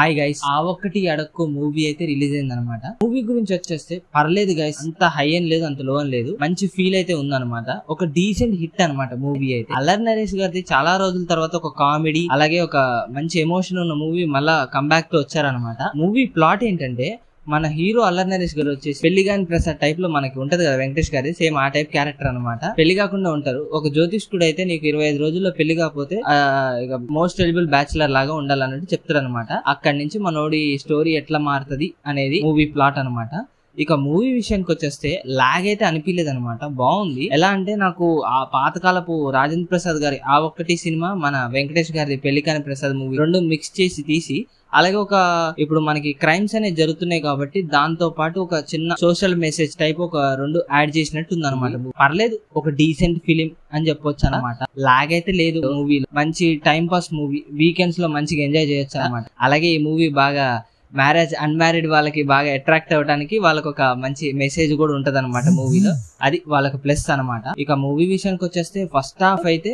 Hi guys, ఆ ఒక్కటి అడక్కు movie అయితే రిలీజ్ అయింది అనమాట. మూవీ గురించి వచ్చేస్తే పర్లేదు గైస్, అంత హై అని లేదు, అంత లో అని లేదు, మంచి ఫీల్ అయితే ఉందన్నమాట. ఒక డీసెంట్ హిట్ అనమాట మూవీ అయితే. అల్లరి నరేష్ గారిది చాలా రోజుల తర్వాత ఒక కామెడీ అలాగే ఒక మంచి ఎమోషన్ ఉన్న మూవీ మళ్ళా కంబ్యాక్ తో వచ్చారనమాట. మూవీ ప్లాట్ ఏంటంటే, మన హీరో అల్లరి నరేష్ గారు వచ్చేసి పెళ్లిగాని ప్రసాద్ టైప్ లో మనకి ఉంటది కదా వెంకటేష్ గారి, సేమ్ ఆ టైప్ క్యారెక్టర్ అనమాట. పెళ్లి కాకుండా ఉంటారు. ఒక జ్యోతిష్కుడు అయితే నీకు 25 రోజుల్లో పెళ్లి కాకపోతే ఇక మోస్ట్ ఎలిజిబుల్ బ్యాచులర్ లాగా ఉండాలన్నట్టు చెప్తారు అనమాట. అక్కడి నుంచి మనోడి స్టోరీ ఎట్లా మారుతుంది అనేది మూవీ ప్లాట్ అనమాట. ఇక మూవీ విషయానికి వచ్చేస్తే లాగ్ అయితే అనిపించలేదు అనమాట, బాగుంది. ఎలా అంటే నాకు ఆ పాతకాలపు రాజేంద్ర ప్రసాద్ గారి ఆ ఒక్కటి సినిమా, మన వెంకటేష్ గారి పెళ్లికాని ప్రసాద్ మూవీ రెండు మిక్స్ చేసి తీసి, అలాగే ఒక ఇప్పుడు మనకి క్రైమ్స్ అనేవి జరుగుతున్నాయి కాబట్టి దాంతో పాటు ఒక చిన్న సోషల్ మెసేజ్ టైప్ ఒక రెండు యాడ్ చేసినట్టు ఉంది అనమాట. పర్లేదు, ఒక డీసెంట్ ఫిలిం అని చెప్పొచ్చు అనమాట. లాగ్ అయితే లేదు మూవీలో, మంచి టైం పాస్ మూవీ, వీకెండ్స్ లో మంచిగా ఎంజాయ్ చేయొచ్చు అనమాట. అలాగే ఈ మూవీ బాగా మ్యారేజ్ అన్మ్యారీడ్ వాళ్ళకి బాగా అట్రాక్ట్ అవ్వడానికి వాళ్ళకి ఒక మంచి మెసేజ్ కూడా ఉంటది అనమాట మూవీలో, అది వాళ్ళకి ప్లస్ అనమాట. ఇక మూవీ విషయానికి వచ్చేస్తే ఫస్ట్ హాఫ్ అయితే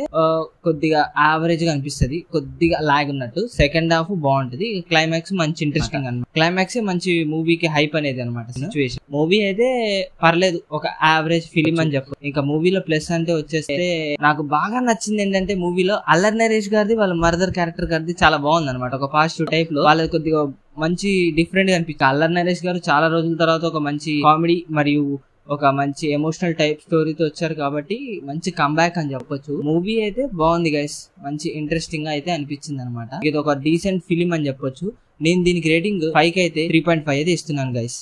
కొద్దిగా యావరేజ్ గా అనిపిస్తుంది, కొద్దిగా లాగ్ ఉన్నట్టు. సెకండ్ హాఫ్ బాగుంటది, క్లైమాక్స్ మంచి ఇంట్రెస్టింగ్ అనమాట. క్లైమాక్స్ మంచి మూవీకి హైప్ అనేది అనమాట సిచ్యువేషన్. మూవీ అయితే పర్లేదు, ఒక యావరేజ్ ఫిలిం అని చెప్పు. ఇంకా మూవీలో ప్లస్ అంటే వచ్చేస్తే నాకు బాగా నచ్చింది ఏంటంటే, మూవీలో అల్లరి నరేష్ గారిది వాళ్ళ మదర్ క్యారెక్టర్ గారిది చాలా బాగుంది అనమాట. ఒక పాజిటివ్ టైప్ లో వాళ్ళది కొద్దిగా మంచి డిఫరెంట్ గా అనిపిస్తుంది. అల్లరి నరేష్ గారు చాలా రోజుల తర్వాత ఒక మంచి కామెడీ మరియు ఒక మంచి ఎమోషనల్ టైప్ స్టోరీతో వచ్చారు కాబట్టి మంచి కంబ్యాక్ అని చెప్పొచ్చు. మూవీ అయితే బాగుంది గైస్, మంచి ఇంట్రెస్టింగ్ గా అయితే అనిపించింది అనమాట. ఇది ఒక డీసెంట్ ఫిలిం అని చెప్పొచ్చు. నేను దీనికి రేటింగ్ 5 కి అయితే 3.5 అయితే ఇస్తున్నాను గైస్.